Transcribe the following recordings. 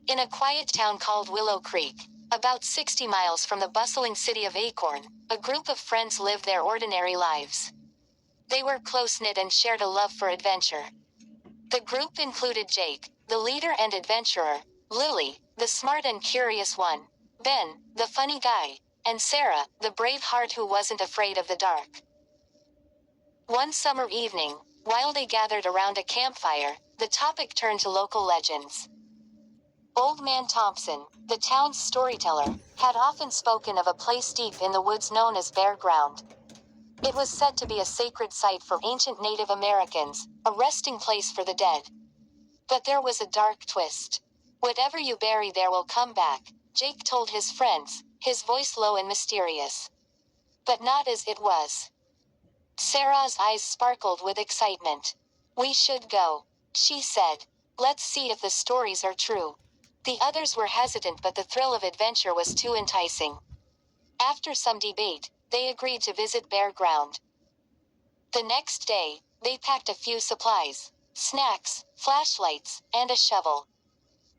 In a quiet town called Willow Creek, about 60 miles from the bustling city of Acorn, a group of friends lived their ordinary lives. They were close-knit and shared a love for adventure. The group included Jake, the leader and adventurer, Lily, the smart and curious one, Ben, the funny guy, and Sarah, the brave heart who wasn't afraid of the dark. One summer evening, while they gathered around a campfire, the topic turned to local legends. Old Man Thompson, the town's storyteller, had often spoken of a place deep in the woods known as Bear Ground. It was said to be a sacred site for ancient Native Americans, a resting place for the dead. But there was a dark twist. Whatever you bury there will come back, Jake told his friends, his voice low and mysterious. But not as it was. Sarah's eyes sparkled with excitement. "We should go," she said. "Let's see if the stories are true." The others were hesitant, but the thrill of adventure was too enticing. After some debate, they agreed to visit Bear Ground. The next day, they packed a few supplies, snacks, flashlights, and a shovel.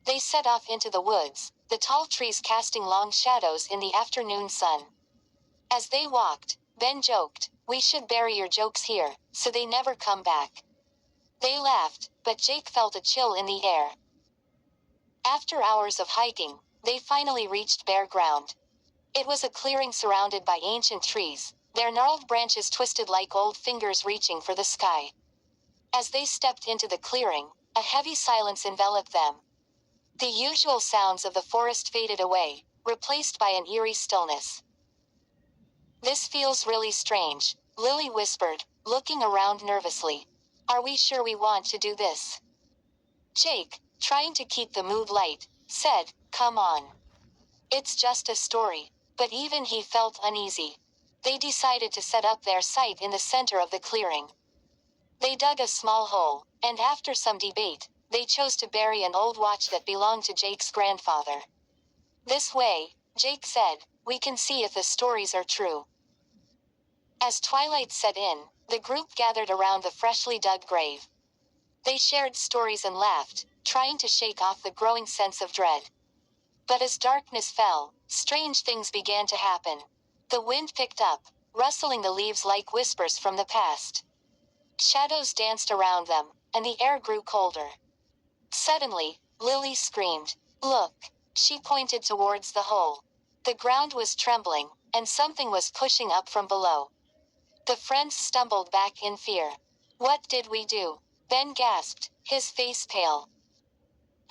They set off into the woods, the tall trees casting long shadows in the afternoon sun. As they walked, Ben joked, "We should bury your jokes here, so they never come back." They laughed, but Jake felt a chill in the air. After hours of hiking, they finally reached Bear Ground. It was a clearing surrounded by ancient trees, their gnarled branches twisted like old fingers reaching for the sky. As they stepped into the clearing, a heavy silence enveloped them. The usual sounds of the forest faded away, replaced by an eerie stillness. "This feels really strange," Lily whispered, looking around nervously. "Are we sure we want to do this?" Jake, trying to keep the mood light, said, "Come on. It's just a story." But even he felt uneasy. They decided to set up their site in the center of the clearing. They dug a small hole, and after some debate, they chose to bury an old watch that belonged to Jake's grandfather. "This way," Jake said, "we can see if the stories are true." As twilight set in, the group gathered around the freshly dug grave. They shared stories and laughed, trying to shake off the growing sense of dread. But as darkness fell, strange things began to happen. The wind picked up, rustling the leaves like whispers from the past. Shadows danced around them, and the air grew colder. Suddenly, Lily screamed, "Look!" She pointed towards the hole. The ground was trembling, and something was pushing up from below. The friends stumbled back in fear. "What did we do?" Ben gasped, his face pale.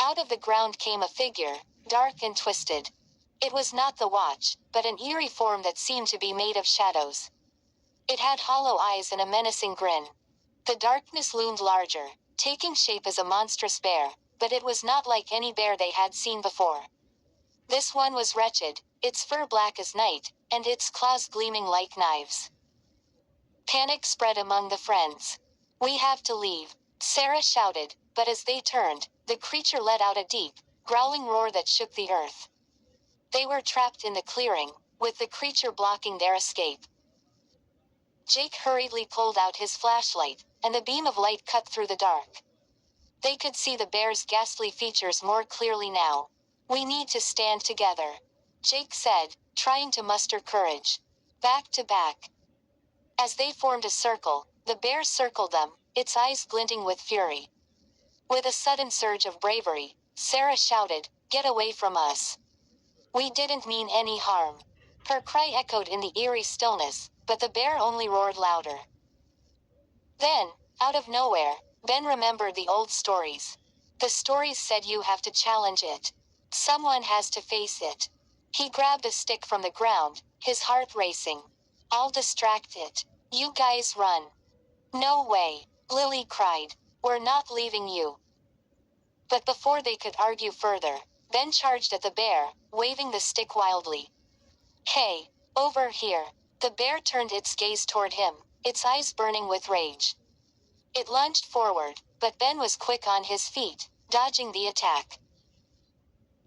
Out of the ground came a figure, dark and twisted. It was not the watch, but an eerie form that seemed to be made of shadows. It had hollow eyes and a menacing grin. The darkness loomed larger, taking shape as a monstrous bear, but it was not like any bear they had seen before. This one was wretched, its fur black as night, and its claws gleaming like knives. Panic spread among the friends. "We have to leave," Sarah shouted, but as they turned, the creature let out a deep, growling roar that shook the earth. They were trapped in the clearing, with the creature blocking their escape. Jake hurriedly pulled out his flashlight, and the beam of light cut through the dark. They could see the bear's ghastly features more clearly now. "We need to stand together," Jake said, trying to muster courage. "Back to back." As they formed a circle, the bear circled them, its eyes glinting with fury. With a sudden surge of bravery, Sarah shouted, "Get away from us. We didn't mean any harm." Her cry echoed in the eerie stillness, but the bear only roared louder. Then, out of nowhere, Ben remembered the old stories. The stories said you have to challenge it. Someone has to face it. He grabbed a stick from the ground, his heart racing. "I'll distract it. You guys run." "No way," Lily cried. "We're not leaving you." But before they could argue further, Ben charged at the bear, waving the stick wildly. "Hey, over here." The bear turned its gaze toward him, its eyes burning with rage. It lunged forward, but Ben was quick on his feet, dodging the attack.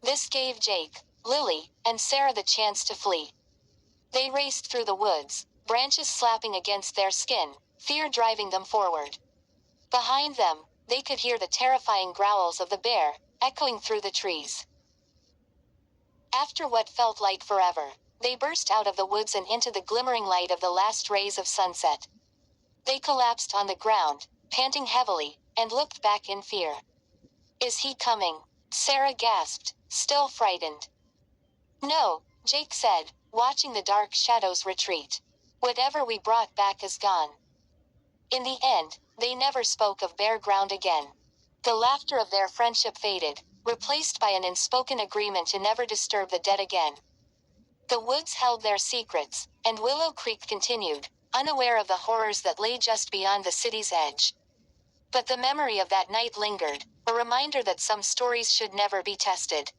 This gave Jake, Lily, and Sarah the chance to flee. They raced through the woods, branches slapping against their skin, fear driving them forward. Behind them, they could hear the terrifying growls of the bear, echoing through the trees. After what felt like forever, they burst out of the woods and into the glimmering light of the last rays of sunset. They collapsed on the ground, panting heavily, and looked back in fear. "Is he coming?" Sarah gasped, still frightened. "No," Jake said, watching the dark shadows retreat. "Whatever we brought back is gone." In the end, they never spoke of Bear Ground again. The laughter of their friendship faded, replaced by an unspoken agreement to never disturb the dead again. The woods held their secrets, and Willow Creek continued, unaware of the horrors that lay just beyond the city's edge. But the memory of that night lingered, a reminder that some stories should never be tested.